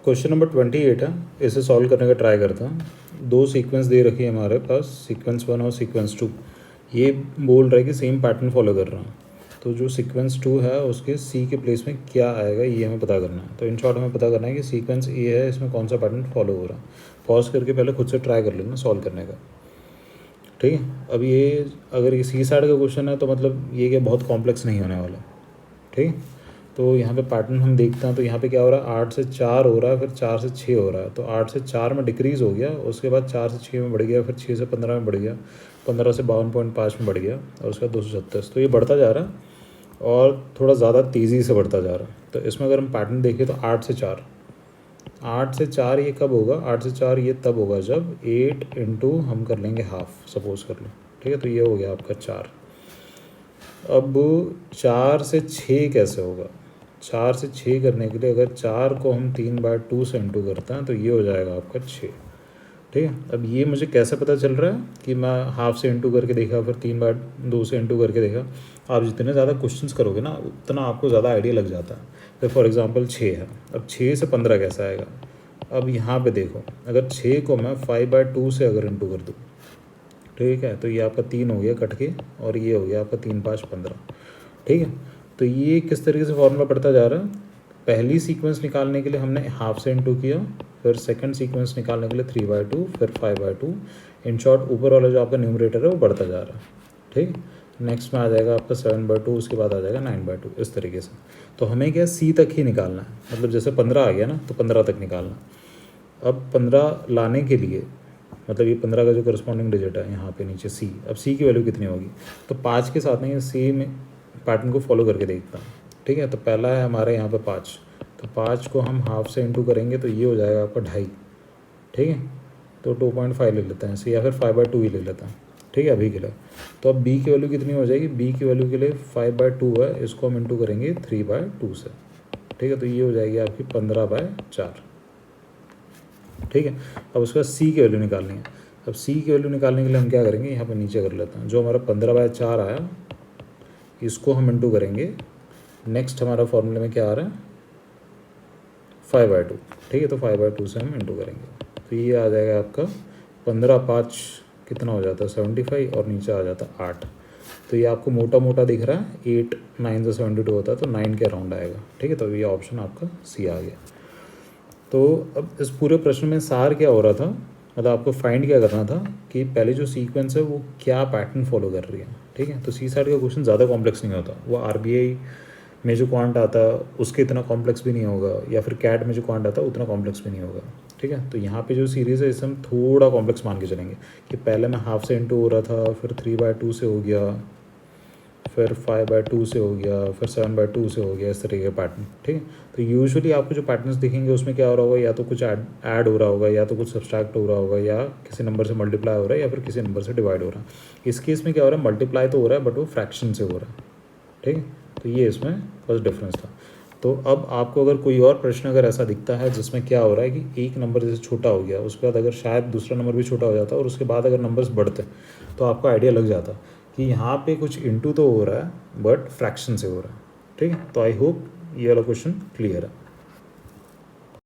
Question number 28 है, इसे solve करने का ट्राई करता हूँ। दो सीक्वेंस दे रखी है हमारे पास, सीक्वेंस 1 और सीक्वेंस 2। ये बोल रहा है कि सेम पैटर्न फॉलो कर रहा हूँ, तो जो सीक्वेंस 2 है उसके सी के प्लेस में क्या आएगा ये हमें पता करना है। तो इन शॉर्ट हमें पता करना है कि सीक्वेंस ए है, इसमें कौन सा पैटर्न फॉलो हो रहा है। पॉज करके पहले खुद से ट्राई कर लेना सॉल्व करने का, ठीक है। अब ये अगर ये सी साइड का क्वेश्चन है तो मतलब ये क्या बहुत कॉम्प्लेक्स नहीं होने वाला, ठीक है। तो यहाँ पे पैटर्न हम देखते हैं, तो यहाँ पे क्या हो रहा है, 8 से 4 हो रहा है, फिर 4 से 6 हो रहा है। तो 8 से 4 में डिक्रीज़ हो गया, उसके बाद 4 से 6 में बढ़ गया, फिर 6 से 15 में बढ़ गया, 15 से 52.5 में बढ़ गया, और उसका 237। तो ये बढ़ता जा रहा है और थोड़ा ज़्यादा तेज़ी से बढ़ता जा रहा है। तो इसमें अगर हम पैटर्न देखें तो 8 से 4, 8 से 4 ये कब होगा, 8 से 4 ये तब होगा जब 8 इंटू हम कर लेंगे हाफ, सपोज कर लो, ठीक है। तो ये हो गया आपका 4। अब 4 से 6 कैसे होगा, 4 से 6 करने के लिए अगर 4 को हम 3/2 से इंटू करते हैं तो ये हो जाएगा आपका 6, ठीक है। अब ये मुझे कैसे पता चल रहा है कि मैं हाफ से इंटू करके देखा, फिर 3/2 से इंटू करके देखा। आप जितने ज़्यादा क्वेश्चंस करोगे ना उतना आपको ज़्यादा आइडिया लग जाता है। फिर फॉर एग्जांपल 6 है, अब 6 से 15 कैसा आएगा। अब यहाँ पे देखो, अगर 6 को मैं 5/2 से अगर इंटू कर दूँ, ठीक है, तो ये आपका 3 हो गया कट के, और ये हो गया आपका 3 5 15, ठीक है। तो ये किस तरीके से फॉर्मूला बढ़ता जा रहा है। पहली सीक्वेंस निकालने के लिए हमने हाफ से इंटू किया, फिर सेकंड सीक्वेंस निकालने के लिए 3/2, फिर 5/2। इन शॉर्ट ऊपर वाला जो आपका न्यूमरेटर है वो बढ़ता जा रहा है, ठीक। नेक्स्ट में आ जाएगा आपका 7/2, उसके बाद आ जाएगा 9/2, इस तरीके से। तो हमें क्या सी तक ही निकालना है, मतलब जैसे 15 आ गया ना तो 15 तक निकालना। अब 15 लाने के लिए मतलब ये 15 का जो करस्पॉन्डिंग डिजिट है यहाँ पे नीचे सी, अब सी की वैल्यू कितनी होगी, तो 5 के साथ में सी में पैटर्न को फॉलो करके देखता हूँ, ठीक है। तो पहला है हमारे यहाँ पे 5, तो 5 को हम हाफ से इंटू करेंगे तो ये हो जाएगा आपका 2.5, ठीक है। तो 2.5 ले लेते हैं या फिर 5/2 ही ले लेते हैं, ठीक है, अभी के लिए। तो अब बी की वैल्यू कितनी हो जाएगी, बी की वैल्यू के लिए 5/2 है, इसको हम इंटू करेंगे 3/2 से, ठीक है। तो ये हो जाएगी आपकी 15/4, ठीक है। अब उसके बाद सी की वैल्यू निकालनी है। अब सी की वैल्यू निकालने के लिए हम क्या करेंगे, यहाँ पे नीचे कर लेते हैं। जो हमारा 15/4 आया इसको हम इंटू करेंगे, नेक्स्ट हमारा फॉर्मूले में क्या आ रहा है 5/2, ठीक है। तो 5/2 से हम इंटू करेंगे, तो ये आ जाएगा आपका 15/5 कितना हो जाता है 75, और नीचे आ जाता है 8। तो ये आपको मोटा मोटा दिख रहा है, 8 9 से 72 होता है, तो 9 के अराउंड आएगा, ठीक है। तो ये ऑप्शन आपका सी आ गया। तो अब इस पूरे प्रश्न में सार क्या हो रहा था, मतलब आपको फाइंड क्या करना था कि पहले जो सीक्वेंस है वो क्या पैटर्न फॉलो कर रही है, ठीक है। तो सी साइड का क्वेश्चन ज़्यादा कॉम्प्लेक्स नहीं होता, वो आरबीआई में जो क्वांट आता है उसके इतना कॉम्प्लेक्स भी नहीं होगा, या फिर कैट में जो क्वांट आता है उतना कॉम्प्लेक्स भी नहीं होगा, ठीक है। तो यहाँ पे जो सीरीज़ है इसे हम थोड़ा कॉम्प्लेक्स मान के चलेंगे कि पहले मैं हाफ से इंटू हो रहा था, फिर 3/2 से हो गया, फिर 5/2 से हो गया, फिर 7/2 से हो गया, इस तरीके का पैटर्न, ठीक है। तो यूजुअली आपको जो पैटर्न्स दिखेंगे उसमें क्या हो रहा होगा, या तो कुछ ऐड हो रहा होगा, या तो कुछ सब्सट्रैक्ट हो रहा होगा, या किसी नंबर से मल्टीप्लाई हो रहा है, या फिर किसी नंबर से डिवाइड हो रहा है। इस केस में क्या हो रहा है, मल्टीप्लाई तो हो रहा है बट वो फ्रैक्शन से हो रहा है, ठीक है। तो ये इसमें फर्स्ट डिफरेंस था। तो अब आपको अगर कोई और प्रश्न अगर ऐसा दिखता है जिसमें क्या हो रहा है कि एक नंबर जैसे छोटा हो गया, उसके बाद अगर शायद दूसरा नंबर भी छोटा हो जाता और उसके बाद अगर नंबर्स बढ़ते, तो आपको आइडिया लग जाता कि यहाँ पे कुछ इंटू तो हो रहा है बट फ्रैक्शन से हो रहा है, ठीक है। तो आई होप ये वाला क्वेश्चन क्लियर है।